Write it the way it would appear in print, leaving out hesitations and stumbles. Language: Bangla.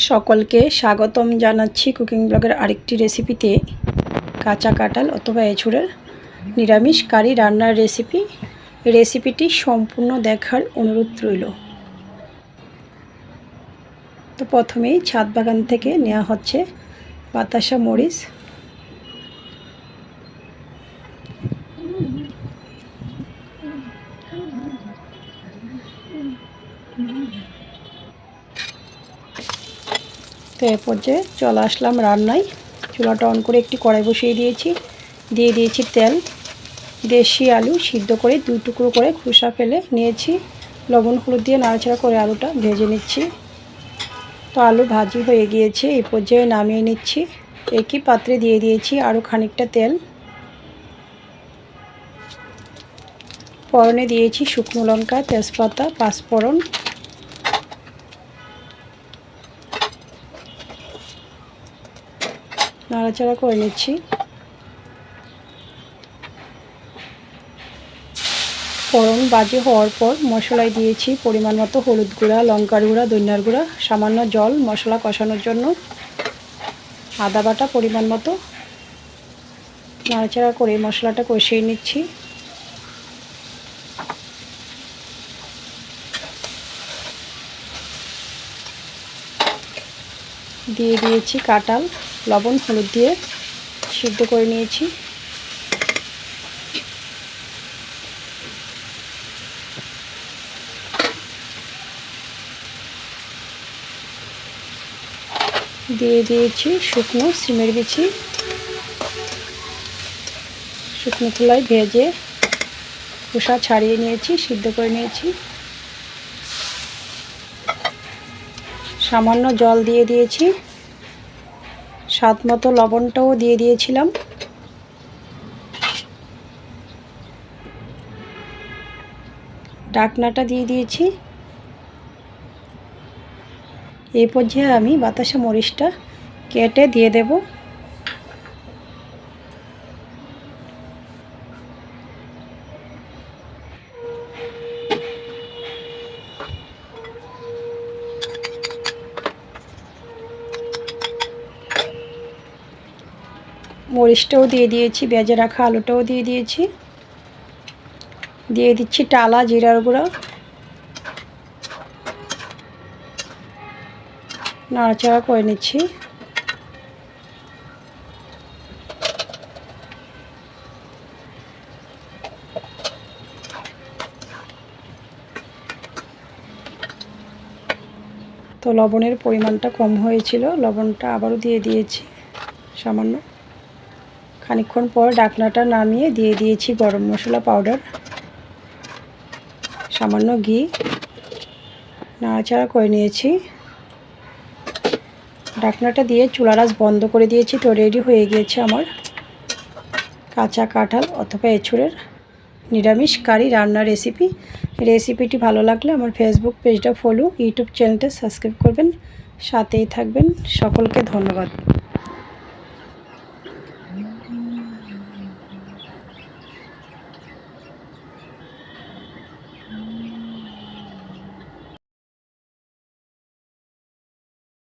সকলকে স্বাগতম জানাচ্ছি কুকিং ব্লগের আরেকটি রেসিপিতে। কাঁচা কাঁঠাল অথবা এঁচুড়ের নিরামিষ কারি রান্নার রেসিপিটি সম্পূর্ণ দেখার অনুরোধ রইল। তো প্রথমেই ছাদ বাগান থেকে নেওয়া হচ্ছে বাতাসা মরিচ। তো এ পর্যায়ে চলে আসলাম রান্নায়। চুলাটা অন করে একটি কড়াই বসিয়ে দিয়েছি, দিয়ে দিয়েছি তেল। দেশি আলু সিদ্ধ করে 2 টুকরো করে খোসা ফেলে নিয়েছি। লবণ হলুদ দিয়ে নাড়াচাড়া করে আলুটা ভেজে নিচ্ছি। তো আলু ভাজি হয়ে গিয়েছে, এই পর্যায়ে নামিয়ে নিচ্ছি। একই পাত্রে দিয়ে দিয়েছি আরও খানিকটা তেল। ফোড়নে দিয়েছি শুকনো লঙ্কা, তেজপাতা, পাঁচফোড়ন। নাড়াচাড়া করে নিচ্ছি। ফোড়ন ভাজি হওয়ার পর মশলায় দিয়েছি পরিমাণ মতো হলুদ গুঁড়া, লঙ্কার গুঁড়া, ধনিয়ার গুঁড়া, সামান্য জল মশলা কষানোর জন্য, আদা বাটা পরিমাণ মতো। নাড়াচাড়া করে মশলাটা কষিয়ে নিচ্ছি। দিয়ে দিয়েছি কাঁঠাল, লবণ হলুদ দিয়ে সিদ্ধ করে নিয়েছি। দিয়ে দিয়েছি শুকনো সিমের বিচি। শুকনো খোলায় ভেজে খোসা ছাড়িয়ে নিয়েছি, সিদ্ধ করে নিয়েছি। সামান্য জল দিয়ে দিয়েছি, স্বাদ মতো লবণটাও দিয়ে দিয়েছিলাম। ঢাকনাটা দিয়ে দিয়েছি। এই পর্যায়ে আমি বাতাসা মরিচটা কেটে দিয়ে দেব। মরিচটাও দিয়ে দিয়েছি, ভেজে রাখা আলুটাও দিয়ে দিয়েছি। দিয়ে দিচ্ছি টালা জিরার গুঁড়া। নাড়াচাড়া করে নিচ্ছি। তো লবণের পরিমাণটা কম হয়েছিল, লবণটা আবারও দিয়ে দিয়েছি সামান্য। খানিকক্ষণ পর ঢাকনাটা নামিয়ে দিয়ে দিয়েছি গরম মশলা পাউডার, সামান্য ঘি। নাড়াচাড়া করে নিয়েছি। ঢাকনাটা দিয়ে চুলার আঁচ বন্ধ করে দিয়েছি। তো রেডি হয়ে গিয়েছে আমার কাঁচা কাঁঠাল অথবা এঁচুড়ের নিরামিষ কারি রান্নার রেসিপিটি ভালো লাগলে আমার ফেসবুক পেজটা ফলো, ইউটিউব চ্যানেলটা সাবস্ক্রাইব করবেন, সাথেই থাকবেন। সকলকে ধন্যবাদ।